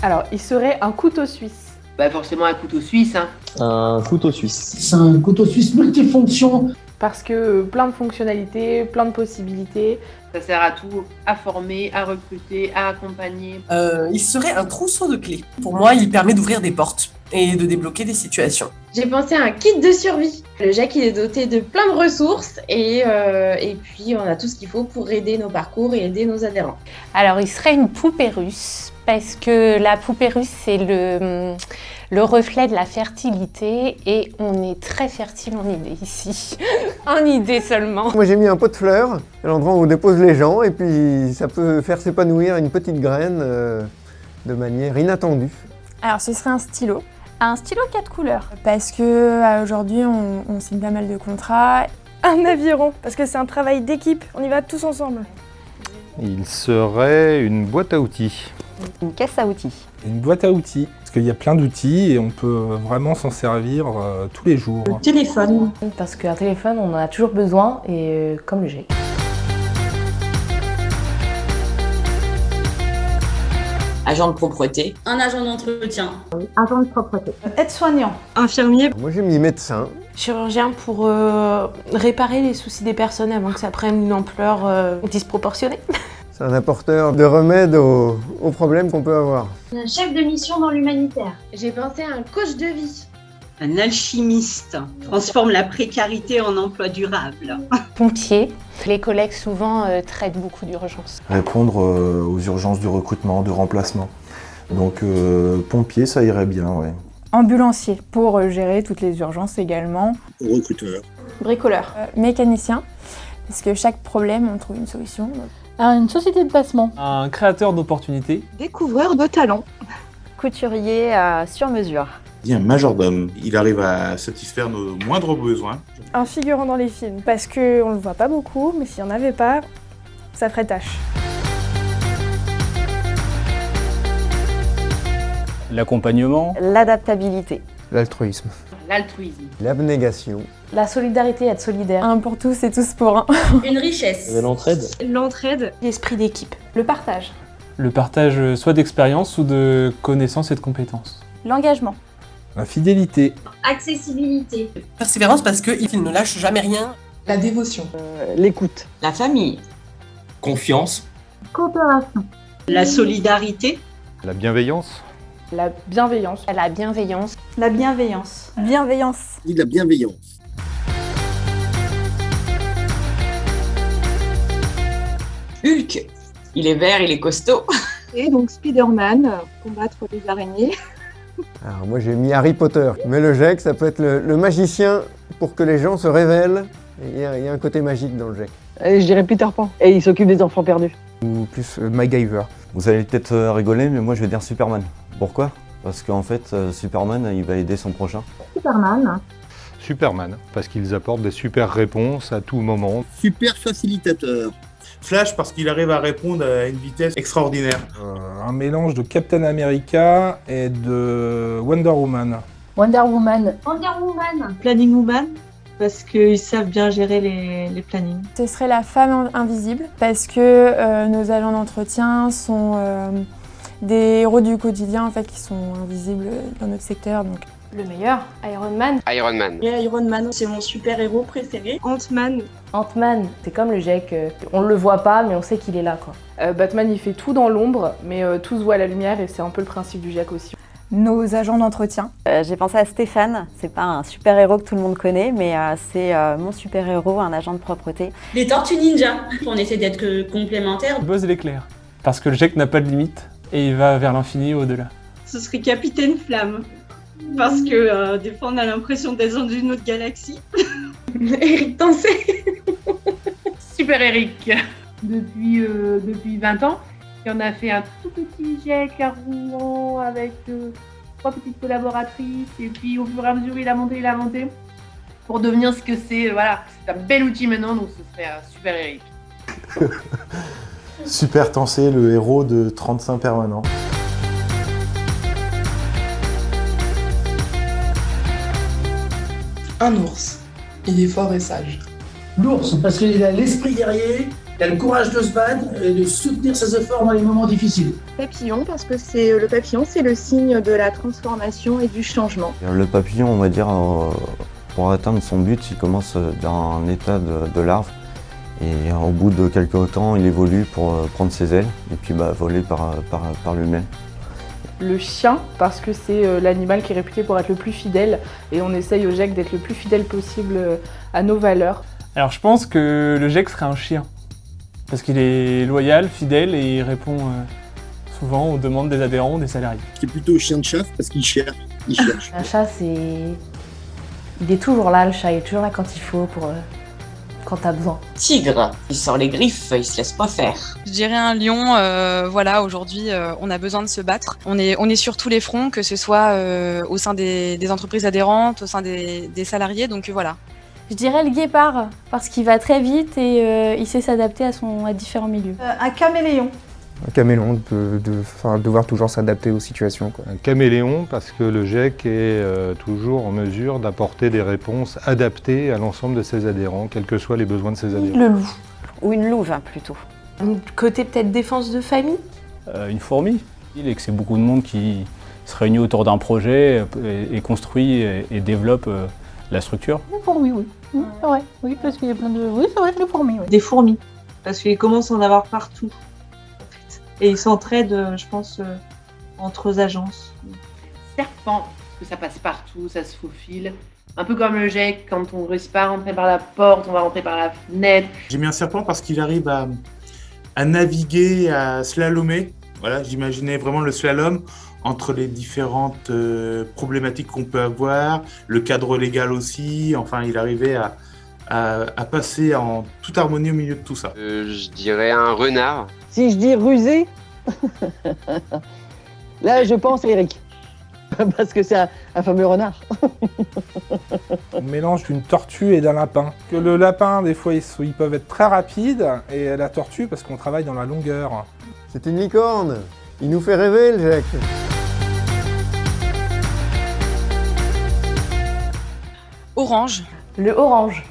Alors, il serait un couteau suisse. Bah forcément un couteau suisse, hein. Un couteau suisse. C'est un couteau suisse multifonction. Parce que plein de fonctionnalités, plein de possibilités. Ça sert à tout, à former, à recruter, à accompagner. Il serait un trousseau de clés. Pour moi, il permet d'ouvrir des portes et de débloquer des situations. J'ai pensé à un kit de survie. Le Jack, il est doté de plein de ressources et puis on a tout ce qu'il faut pour aider nos parcours et aider nos adhérents. Alors, il serait une poupée russe, parce que la poupée russe, c'est le reflet de la fertilité et on est très fertile en idée ici. En idée seulement. Moi j'ai mis un pot de fleurs, à l'endroit où on dépose les gens, et puis ça peut faire s'épanouir une petite graine de manière inattendue. Alors ce serait un stylo. Un stylo 4 couleurs, parce que aujourd'hui on signe pas mal de contrats. Un aviron, parce que c'est un travail d'équipe, on y va tous ensemble. Il serait une boîte à outils. Une caisse à outils. Une boîte à outils, parce qu'il y a plein d'outils et on peut vraiment s'en servir tous les jours. Le téléphone. Parce qu'un téléphone, on en a toujours besoin, et comme le Jack. Agent de propreté. Un agent d'entretien. Agent de propreté. Aide-soignant. Infirmier. Moi j'ai mis médecin. Chirurgien pour réparer les soucis des personnes avant que ça prenne une ampleur disproportionnée. C'est un apporteur de remède aux problèmes qu'on peut avoir. Un chef de mission dans l'humanitaire. J'ai pensé à un coach de vie. Un alchimiste transforme la précarité en emploi durable. Pompier. Les collègues souvent traitent beaucoup d'urgences. Répondre aux urgences du recrutement, de remplacement. Donc pompier, ça irait bien, ouais. Ambulancier, pour gérer toutes les urgences également. Recruteur. Bricoleur. Mécanicien, parce que chaque problème, on trouve une solution. Une société de placement. Un créateur d'opportunités. Découvreur de talent. Couturier sur mesure. Un majordome, il arrive à satisfaire nos moindres besoins. Un figurant dans les films, parce qu'on le voit pas beaucoup, mais s'il n'y en avait pas, ça ferait tâche. L'accompagnement. L'adaptabilité. L'altruisme. L'altruisme. L'abnégation. La solidarité, être solidaire. Un pour tous et tous pour un. Une richesse. L'entraide. L'entraide. L'esprit d'équipe. Le partage. Le partage soit d'expérience ou de connaissances et de compétences. L'engagement. La fidélité. Accessibilité. Persévérance parce qu'il ne lâche jamais rien. La dévotion. L'écoute. La famille. Confiance. Coopération. La solidarité. La bienveillance. La bienveillance. La bienveillance. La bienveillance. Bienveillance. Ni de la bienveillance. Hulk. Il est vert, il est costaud. Et donc Spider-Man, combattre des araignées. Alors moi j'ai mis Harry Potter, mais le Jack ça peut être le magicien pour que les gens se révèlent. Il y a un côté magique dans le Jack. Je dirais Peter Pan. Et il s'occupe des enfants perdus. Ou plus MacGyver. Vous allez peut-être rigoler, mais moi je vais dire Superman. Pourquoi ? Parce qu'en fait, Superman, il va aider son prochain. Superman. Superman, parce qu'ils apportent des super réponses à tout moment. Super facilitateur. Flash parce qu'il arrive à répondre à une vitesse extraordinaire. Un mélange de Captain America et de Wonder Woman. Wonder Woman. Wonder Woman. Planning Woman. Parce qu'ils savent bien gérer les plannings. Ce serait la femme invisible, parce que nos agents d'entretien sont des héros du quotidien en fait, qui sont invisibles dans notre secteur. Donc. Le meilleur, Iron Man. Iron Man. Et Iron Man, c'est mon super-héros préféré. Ant-Man. Ant-Man, c'est comme le Jack, on le voit pas mais on sait qu'il est là quoi. Batman il fait tout dans l'ombre, mais tout se voit à la lumière et c'est un peu le principe du Jack aussi. Nos agents d'entretien. J'ai pensé à Stéphane, c'est pas un super-héros que tout le monde connaît, mais c'est mon super-héros, un agent de propreté. Les Tortues Ninja. On essaie d'être complémentaires. Buzz l'éclair. Parce que le Jack n'a pas de limite et il va vers l'infini et au-delà. Ce serait Capitaine Flamme. Parce que des fois on a l'impression d'être dans une autre galaxie. Eric Tancé. Super Eric. Depuis 20 ans, et on a fait un tout petit Jack à Rouen avec 3 petites collaboratrices. Et puis au fur et à mesure, il a monté pour devenir ce que c'est. Voilà, c'est un bel outil maintenant, donc ce serait Super Eric. Super Tancé, le héros de 35 permanents. Un ours. Il est fort et sage. L'ours, parce qu'il a l'esprit guerrier Il a le courage de se battre et de soutenir ses efforts dans les moments difficiles. Papillon, parce que le papillon, c'est le signe de la transformation et du changement. Le papillon, on va dire, pour atteindre son but, il commence dans un état de larve. Et au bout de quelques temps, il évolue pour prendre ses ailes et puis voler par lui-même. Le chien, parce que c'est l'animal qui est réputé pour être le plus fidèle et on essaye au GEC d'être le plus fidèle possible à nos valeurs. Alors je pense que le GEC serait un chien, parce qu'il est loyal, fidèle et il répond souvent aux demandes des adhérents, des salariés. C'est plutôt chien de chasse parce qu'il cherche. Un chat, il est toujours là, le chat, il est toujours là quand il faut, quand t'as besoin. Tigre, il sort les griffes, il se laisse pas faire. Je dirais un lion, voilà, aujourd'hui on a besoin de se battre. On est sur tous les fronts, que ce soit au sein des entreprises adhérentes, au sein des salariés, donc voilà. Je dirais le guépard, parce qu'il va très vite et il sait s'adapter à différents milieux. Un caméléon. Un caméléon, devoir toujours s'adapter aux situations. Un caméléon, parce que le GEC est toujours en mesure d'apporter des réponses adaptées à l'ensemble de ses adhérents, quels que soient les besoins de ses adhérents. Le loup. Ou une louve, plutôt. Côté peut-être défense de famille. Une fourmi. Et que c'est beaucoup de monde qui se réunit autour d'un projet et construit et développe la structure. Des fourmis, oui. C'est vrai, oui, parce qu'il y a plein de... Oui, c'est vrai, les fourmis. Oui. Des fourmis, parce qu'ils commencent à en avoir partout. Et ils s'entraident, je pense, entre agences. Serpent, parce que ça passe partout, ça se faufile. Un peu comme le GEC, quand on ne réussit pas à rentrer par la porte, on va rentrer par la fenêtre. J'ai mis un serpent parce qu'il arrive à naviguer, à slalomer. Voilà, j'imaginais vraiment le slalom entre les différentes problématiques qu'on peut avoir, le cadre légal aussi. Enfin, il arrivait à passer en toute harmonie au milieu de tout ça. Je dirais un renard. Si je dis rusé, là je pense à Eric, parce que c'est un fameux renard. On mélange d'une tortue et d'un lapin. Que le lapin, des fois, ils peuvent être très rapides, et la tortue, parce qu'on travaille dans la longueur. C'est une licorne. Il nous fait rêver, le GEC. Orange. Le orange.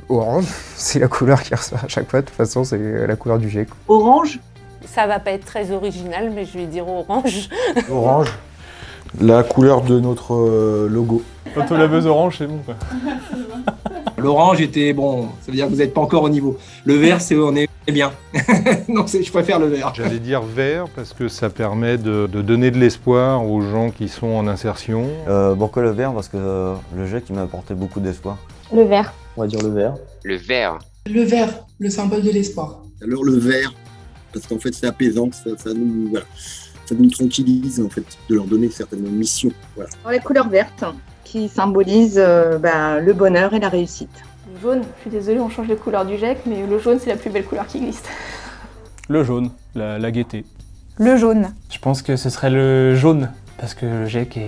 Orange, c'est la couleur qui ressort à chaque fois. De toute façon, c'est la couleur du GEC. Orange. Ça va pas être très original, mais je vais dire orange. Orange, la couleur de notre logo. Autolaveuse orange, c'est bon quoi. L'orange était bon, ça veut dire que vous n'êtes pas encore au niveau. Le vert, on est bien. Donc je préfère le vert. J'allais dire vert parce que ça permet de donner de l'espoir aux gens qui sont en insertion. Pourquoi le vert? Parce que le GEC il m'a apporté beaucoup d'espoir. Le vert. On va dire le vert. Le vert. Le vert, le symbole de l'espoir. Alors le vert, parce qu'en fait c'est apaisant, ça nous tranquillise en fait, de leur donner certaines missions. Voilà. La couleur verte, qui symbolise le bonheur et la réussite. Le jaune, je suis désolée, on change les couleurs du GEC, mais le jaune c'est la plus belle couleur qui existe. Le jaune, la gaieté. Le jaune. Je pense que ce serait le jaune, parce que le GEC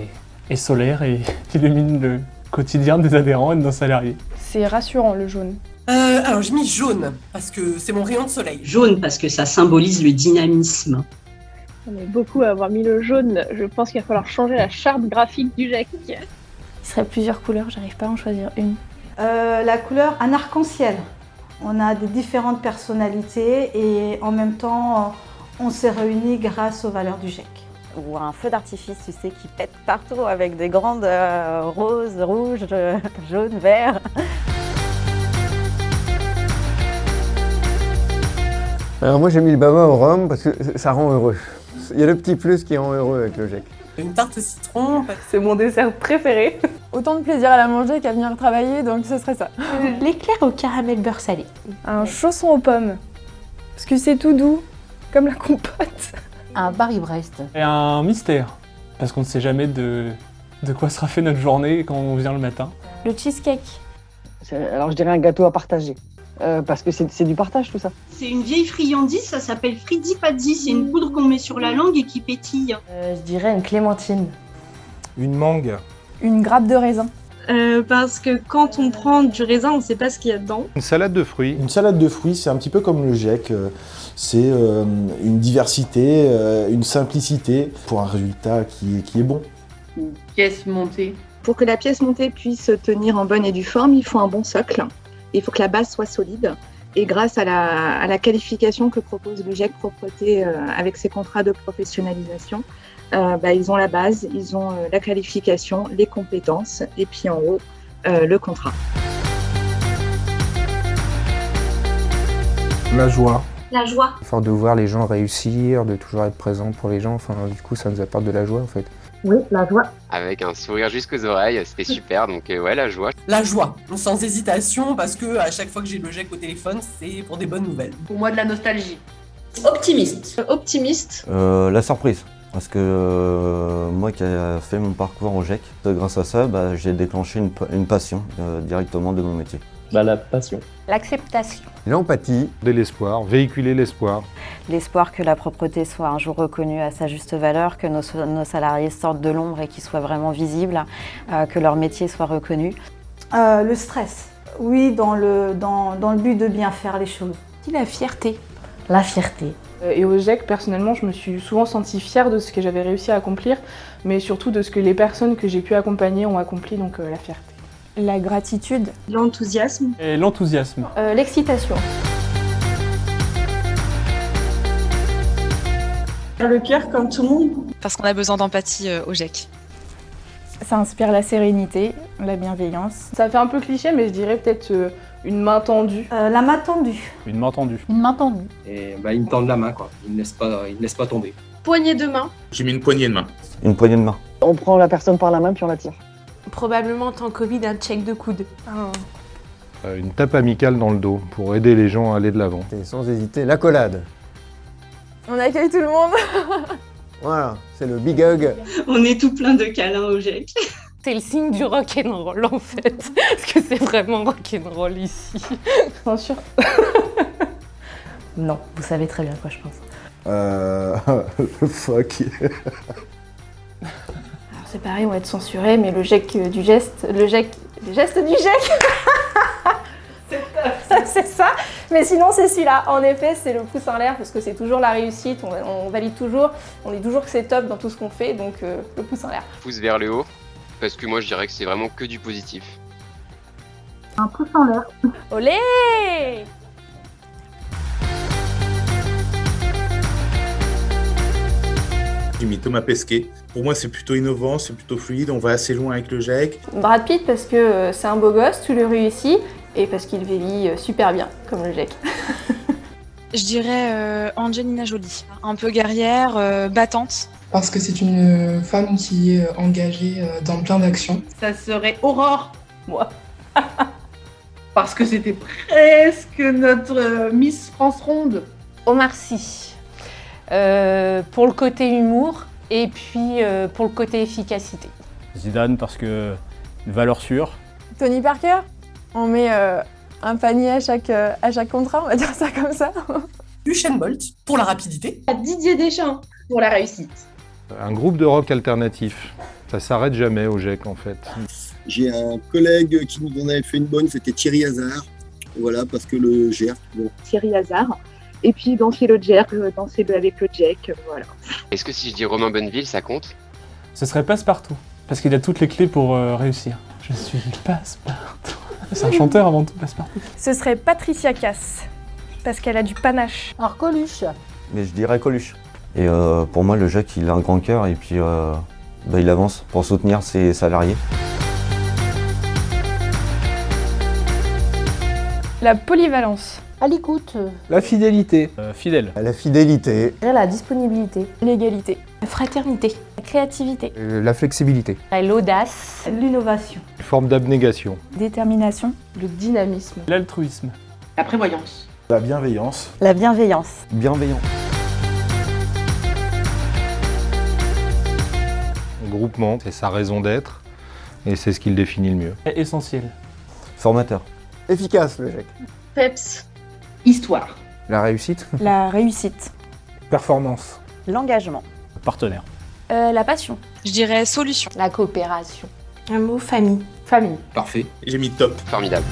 est solaire et illumine le quotidien des adhérents et de nos salariés. C'est rassurant le jaune. Alors j'ai mis jaune, parce que c'est mon rayon de soleil. Jaune, parce que ça symbolise le dynamisme. On est beaucoup à avoir mis le jaune. Je pense qu'il va falloir changer la charte graphique du GEC. Il serait plusieurs couleurs, j'arrive pas à en choisir une. La couleur, un arc-en-ciel. On a des différentes personnalités et en même temps, on s'est réunis grâce aux valeurs du GEC. Ou un feu d'artifice, tu sais, qui pète partout avec des grandes roses, rouges, jaunes, verts. Alors moi j'ai mis le baba au rhum parce que ça rend heureux. Il y a le petit plus qui rend heureux avec le GEC. Une tarte au citron, c'est mon dessert préféré. Autant de plaisir à la manger qu'à venir travailler, donc ce serait ça. L'éclair au caramel beurre salé. Un chausson aux pommes, parce que c'est tout doux, comme la compote. Un Paris-Brest. Et un mystère, parce qu'on ne sait jamais de quoi sera fait notre journée quand on vient le matin. Le cheesecake. Alors je dirais un gâteau à partager. Parce que c'est du partage tout ça. C'est une vieille friandise, ça s'appelle fridipazzi. C'est une poudre qu'on met sur la langue et qui pétille. Je dirais une clémentine. Une mangue. Une grappe de raisin. Parce que quand on prend du raisin, on ne sait pas ce qu'il y a dedans. Une salade de fruits. Une salade de fruits, c'est un petit peu comme le GEC. C'est une diversité, une simplicité pour un résultat qui est bon. Une pièce montée. Pour que la pièce montée puisse tenir en bonne et due forme, il faut un bon socle. Il faut que la base soit solide. Et grâce à la qualification que propose le GIEC Propreté avec ses contrats de professionnalisation, ils ont la base, ils ont la qualification, les compétences et puis en haut, le contrat. La joie. La joie. Fort de voir les gens réussir, de toujours être présent pour les gens, enfin du coup ça nous apporte de la joie en fait. Oui, la joie. Avec un sourire jusqu'aux oreilles, c'était super, donc ouais, la joie. La joie, sans hésitation, parce que à chaque fois que j'ai le GIEC au téléphone, c'est pour des bonnes nouvelles. Pour moi, de la nostalgie. Optimiste. Optimiste. La surprise. Parce que moi qui ai fait mon parcours au GIEC, grâce à ça, j'ai déclenché une passion directement de mon métier. La passion. L'acceptation. L'empathie. Dès l'espoir, véhiculer l'espoir. L'espoir que la propreté soit un jour reconnue à sa juste valeur, que nos salariés sortent de l'ombre et qu'ils soient vraiment visibles, que leur métier soit reconnu. Le stress, oui, dans le but de bien faire les choses. La fierté. La fierté. Et au GIEC, personnellement, je me suis souvent sentie fière de ce que j'avais réussi à accomplir, mais surtout de ce que les personnes que j'ai pu accompagner ont accompli, donc la fierté. La gratitude. L'enthousiasme. Et l'enthousiasme. L'excitation. Le cœur comme tout le monde. Parce qu'on a besoin d'empathie au GIEC. Ça inspire la sérénité, la bienveillance. Ça fait un peu cliché, mais je dirais peut-être une main tendue. La main tendue. Une main tendue. Une main tendue. Et ils me tendent la main, quoi. Ils ne laissent pas tomber. Poignée de main. J'ai mis une poignée de main. Une poignée de main. On prend la personne par la main puis on la tire. Probablement en temps Covid, un check de coude. Une tape amicale dans le dos pour aider les gens à aller de l'avant. Et sans hésiter, l'accolade. On accueille tout le monde. Voilà, c'est le big hug. On est tout plein de câlins au GIEC. C'est le signe du rock'n'roll en fait. Parce que c'est vraiment rock'n'roll ici. Bien sûr. Non, vous savez très bien quoi je pense. Le fuck. Alors c'est pareil, on va être censuré, mais le GIEC du geste, le geste du GIEC. C'est ça, mais sinon c'est celui-là. En effet, c'est le pouce en l'air parce que c'est toujours la réussite, on valide toujours, on dit toujours que c'est top dans tout ce qu'on fait, donc le pouce en l'air. Pouce vers le haut, parce que moi je dirais que c'est vraiment que du positif. Un pouce en l'air. Olé! J'ai mis Thomas Pesquet. Pour moi, c'est plutôt innovant, c'est plutôt fluide, on va assez loin avec le GIEC. Brad Pitt parce que c'est un beau gosse, tout le réussit, et parce qu'il vieillit super bien, comme le GIEC. Je dirais Angelina Jolie. Un peu guerrière, battante. Parce que c'est une femme qui est engagée dans plein d'actions. Ça serait Aurore, moi. Parce que c'était presque notre Miss France Ronde. Omar Sy. Pour le côté humour et puis pour le côté efficacité. Zidane parce que valeur sûre. Tony Parker, on met un panier à chaque contrat, on va dire ça comme ça. Usain Bolt pour la rapidité. Didier Deschamps pour la réussite. Un groupe de rock alternatif. Ça s'arrête jamais au GIEC en fait. J'ai un collègue qui nous en avait fait une bonne, c'était Thierry Hazard. Voilà, parce que le GERC, bon. Thierry Hazard. Et puis danser le GERC, danser avec le GIEC, voilà. Est-ce que si je dis Romain Bonneville, ça compte? Ce serait Passepartout, parce qu'il a toutes les clés pour réussir. Je suis Passepartout. C'est un chanteur avant tout, Passepartout. Ce serait Patricia Cass, parce qu'elle a du panache. Alors Coluche. Mais je dirais Coluche. Et pour moi, le GIEC, il a un grand cœur et puis il avance pour soutenir ses salariés. La polyvalence. À l'écoute. La fidélité. Fidèle. La fidélité. La disponibilité. L'égalité. La fraternité. La créativité. La flexibilité. L'audace. L'innovation. Une forme d'abnégation. Détermination. Le dynamisme. L'altruisme. La prévoyance. La bienveillance. La bienveillance. Bienveillant. Le groupement, c'est sa raison d'être et c'est ce qui le définit le mieux. Essentiel. Formateur. Efficace le GIEC. Peps. Histoire. La réussite. La réussite. Performance. L'engagement. Partenaire. La passion. Je dirais solution. La coopération. Un mot famille. Famille. Parfait. J'ai mis top. Formidable.